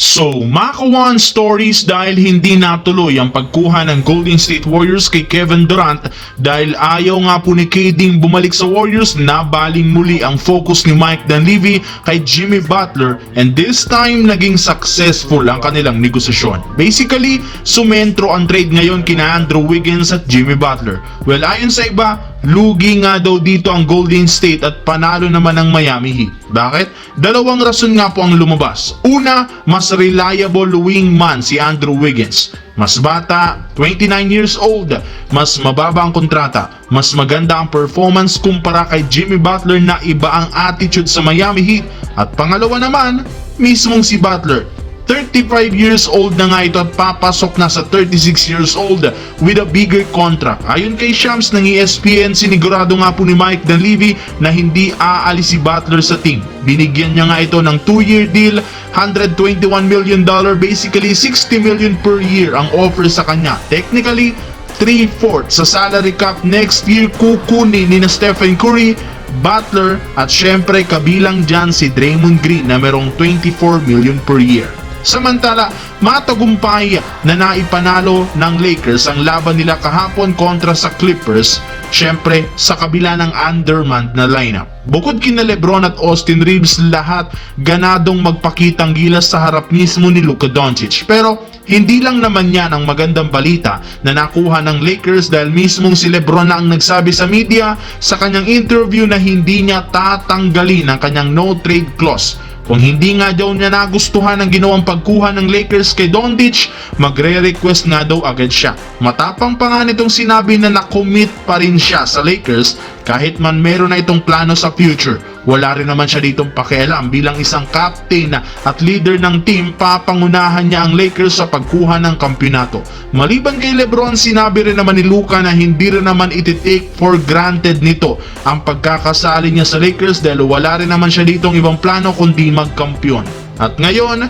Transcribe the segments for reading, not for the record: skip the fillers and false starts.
So, makawan stories dahil hindi natuloy ang pagkuha ng Golden State Warriors kay Kevin Durant dahil ayaw nga po ni KD bumalik sa Warriors, nabaling muli ang focus ni Mike Dunleavy kay Jimmy Butler and this time naging successful ang kanilang negosasyon. Basically, sumentro ang trade ngayon kina Andrew Wiggins at Jimmy Butler. Well, ayon sa iba, lugi nga daw dito ang Golden State at panalo naman ang Miami Heat. Bakit? Dalawang rason nga po ang lumabas. Una, mas reliable wingman si Andrew Wiggins. Mas bata, 29 years old, mas mababa ang kontrata, mas maganda ang performance kumpara kay Jimmy Butler na iba ang attitude sa Miami Heat. At pangalawa naman, mismong si Butler. 35 years old na nga ito at papasok na sa 36 years old with a bigger contract. Ayon kay Shams ng ESPN, sinigurado nga po ni Mike Dunleavy na hindi aalis si Butler sa team. Binigyan niya nga ito ng 2-year deal, $121 million, basically 60 million per year ang offer sa kanya. Technically, 3/4 sa salary cap next year kukunin ni Stephen Curry, Butler at syempre kabilang dyan si Draymond Green na merong 24 million per year. Samantala, matagumpay na naipanalo ng Lakers ang laban nila kahapon kontra sa Clippers, syempre sa kabila ng undermanned na lineup. Bukod kina LeBron at Austin Reeves, lahat ganadong magpakitang gilas sa harap mismo ni Luka Doncic. Pero hindi lang naman yan ang magandang balita na nakuha ng Lakers dahil mismong si LeBron na ang nagsabi sa media sa kanyang interview na hindi niya tatanggalin ang kanyang no-trade clause. Kung hindi nga daw niya nagustuhan ang ginawang pagkuha ng Lakers kay Doncic, magre-request nga daw agad siya. Matapang pa nga nitong sinabi na nakommit pa rin siya sa Lakers kahit man meron na itong plano sa future. Wala rin naman siya ditong pakialam bilang isang captain at leader ng team, papangunahan niya ang Lakers sa pagkuha ng kampyonato. Maliban kay LeBron, sinabi rin naman ni Luka na hindi rin naman iti-take for granted nito ang pagkakasali niya sa Lakers dahil wala rin naman siya ditong ibang plano kundi magkampyon. At ngayon,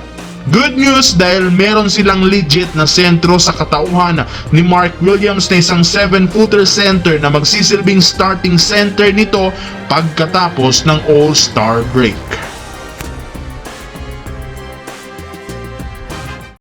good news dahil meron silang legit na sentro sa katauhan ni Mark Williams na isang 7-footer center na magsisilbing starting center nito pagkatapos ng All-Star break.